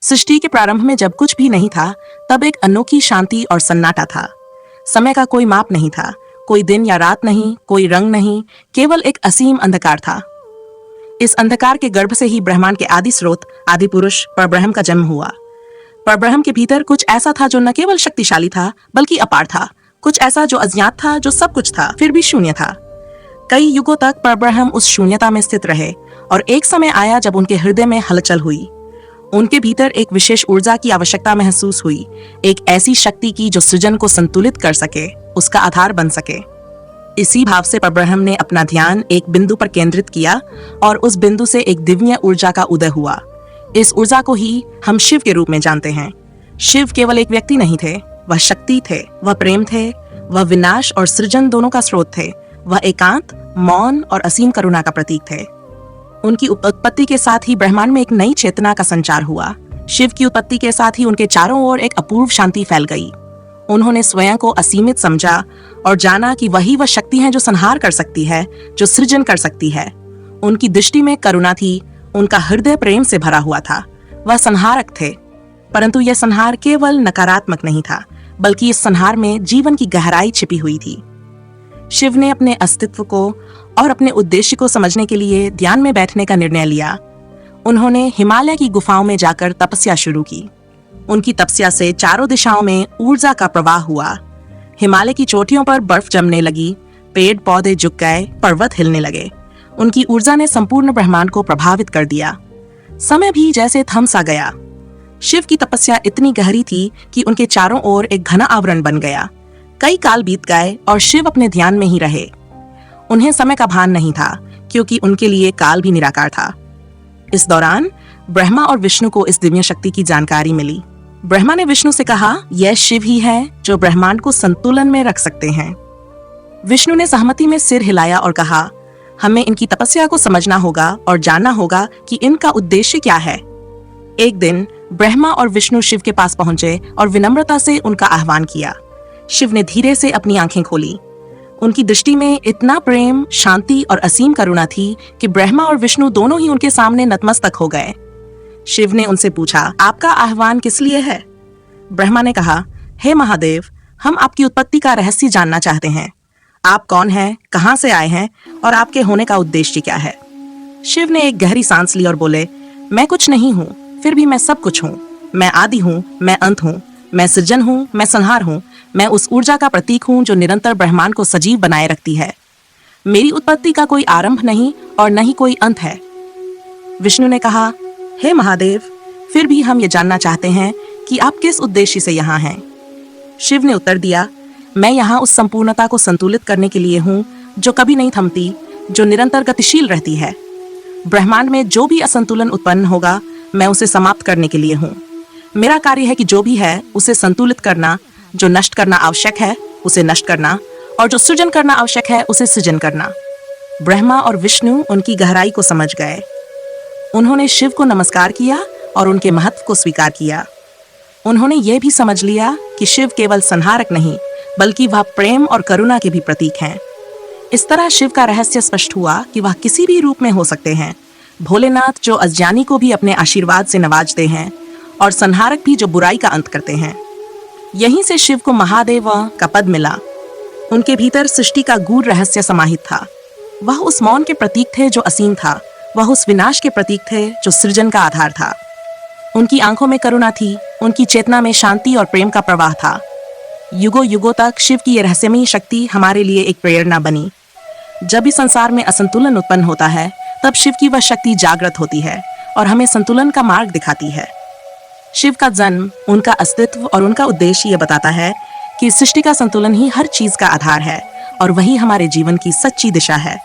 सृष्टि के प्रारंभ में जब कुछ भी नहीं था, तब एक अनोखी शांति और सन्नाटा था। समय का कोई माप नहीं था, कोई दिन या रात नहीं, कोई रंग नहीं, केवल एक असीम अंधकार था। इस अंधकार के गर्भ से ही ब्रह्मांड के आदि स्रोत, आदि पुरुष परब्रह्म का जन्म हुआ। परब्रह्म के भीतर कुछ ऐसा था जो न केवल शक्तिशाली था, बल्कि अपार था। कुछ ऐसा जो अज्ञात था, जो सब कुछ था, फिर भी शून्य था। कई युगों तक परब्रह्म उस शून्यता में स्थित रहे और एक समय आया जब उनके हृदय में हलचल हुई। उनके भीतर एक विशेष ऊर्जा की आवश्यकता महसूस हुई, एक ऐसी शक्ति की जो सृजन को संतुलित कर सके, उसका आधार बन सके। इसी भाव से परब्रह्म ने अपना ध्यान एक बिंदु पर केंद्रित किया और उस बिंदु से एक दिव्य ऊर्जा का उदय हुआ। इस ऊर्जा को ही हम शिव के रूप में जानते हैं। शिव केवल एक व्यक्ति नहीं थे, वह शक्ति थे, वह प्रेम थे, वह विनाश और सृजन दोनों का स्रोत थे। वह एकांत, मौन और असीम करुणा का प्रतीक थे। उनकी उत्पत्ति के साथ ही ब्रह्मांड में एक नई चेतना का संचार हुआ। शिव की उत्पत्ति के साथ ही उनके चारों ओर एक अपूर्व शांति फैल गई। उन्होंने स्वयं को असीमित समझा और जाना कि वही वह शक्ति है जो संहार कर सकती है, जो सृजन कर सकती है। उनकी दृष्टि में करुणा थी, उनका हृदय प्रेम से भरा हुआ था। वह संहारक थे, परंतु यह संहार केवल नकारात्मक नहीं था, बल्कि इस संहार में जीवन की गहराई छिपी हुई थी। शिव ने अपने अस्तित्व को और अपने उद्देश्य को समझने के लिए ध्यान में बैठने का निर्णय लिया। उन्होंने हिमालय की गुफाओं में जाकर तपस्या शुरू की। उनकी तपस्या से चारों दिशाओं में ऊर्जा का प्रवाह हुआ। हिमालय की चोटियों पर बर्फ जमने लगी, पेड़ पौधे झुक गए, पर्वत हिलने लगे। उनकी ऊर्जा ने संपूर्ण ब्रह्मांड को प्रभावित कर दिया। समय भी जैसे थम सा गया। शिव की तपस्या इतनी गहरी थी कि उनके चारों ओर एक घना आवरण बन गया। कई काल बीत गए और शिव अपने ध्यान में ही रहे। उन्हें समय का भान नहीं था, क्योंकि उनके लिए काल भी निराकार था। इस दौरान ब्रह्मा और विष्णु को इस दिव्य शक्ति की जानकारी मिली। ब्रह्मा ने विष्णु से कहा, यह शिव ही है जो ब्रह्मांड को संतुलन में रख सकते हैं। विष्णु ने सहमति में सिर हिलाया और कहा, हमें इनकी तपस्या को समझना होगा और जानना होगा कि इनका उद्देश्य क्या है। एक दिन ब्रह्मा और विष्णु शिव के पास पहुंचे और विनम्रता से उनका आह्वान किया। शिव ने धीरे से अपनी आंखें खोली। उनकी दृष्टि में इतना प्रेम, शांति और असीम करुणा थी कि ब्रह्मा और विष्णु दोनों ही उनके सामने नतमस्तक हो गए। शिव ने उनसे पूछा, आपका आह्वान किस लिए है? ब्रह्मा ने कहा, हे महादेव, हम आपकी उत्पत्ति का रहस्य जानना चाहते हैं। आप कौन हैं, कहां से आए हैं और आपके होने का उद्देश्य क्या है? शिव ने एक गहरी सांस ली और बोले, मैं कुछ नहीं हूँ, फिर भी मैं सब कुछ हूँ। मैं आदि हूँ, मैं अंत हूँ, मैं सृजन हूँ, मैं संहार हूँ। मैं उस ऊर्जा का प्रतीक हूँ जो निरंतर ब्रह्मांड को सजीव बनाए रखती है। मेरी उत्पत्ति का कोई आरंभ नहीं और न ही कोई अंत है। विष्णु ने कहा, हे महादेव, फिर भी हम ये जानना चाहते हैं कि आप किस उद्देश्य से यहाँ हैं। शिव ने उत्तर दिया, मैं यहाँ उस संपूर्णता को संतुलित करने के लिए हूँ जो कभी नहीं थमती, जो निरंतर गतिशील रहती है। ब्रह्मांड में जो भी असंतुलन उत्पन्न होगा, मैं उसे समाप्त करने के लिए हूँ। मेरा कार्य है कि जो भी है उसे संतुलित करना, जो नष्ट करना आवश्यक है उसे नष्ट करना और जो सृजन करना आवश्यक है उसे सृजन करना। ब्रह्मा और विष्णु उनकी गहराई को समझ गए। उन्होंने शिव को नमस्कार किया और उनके महत्व को स्वीकार किया। उन्होंने ये भी समझ लिया कि शिव केवल संहारक नहीं, बल्कि वह प्रेम और करुणा के भी प्रतीक हैं। इस तरह शिव का रहस्य स्पष्ट हुआ कि वह किसी भी रूप में हो सकते हैं। भोलेनाथ जो अज्ञानी को भी अपने आशीर्वाद से नवाजते हैं और संहारक भी जो बुराई का अंत करते हैं। यहीं से शिव को महादेव का पद मिला। उनके भीतर सृष्टि का गूढ़ रहस्य समाहित था। वह उस मौन के प्रतीक थे जो असीम था। वह उस विनाश के प्रतीक थे जो सृजन का आधार था। उनकी आंखों में करुणा थी, उनकी चेतना में शांति और प्रेम का प्रवाह था। युगों युगों तक शिव की यह रहस्यमयी शक्ति हमारे लिए एक प्रेरणा बनी। जब भी संसार में असंतुलन उत्पन्न होता है, तब शिव की वह शक्ति जागृत होती है और हमें संतुलन का मार्ग दिखाती है। शिव का जन्म, उनका अस्तित्व और उनका उद्देश्य यह बताता है कि सृष्टि का संतुलन ही हर चीज का आधार है और वही हमारे जीवन की सच्ची दिशा है।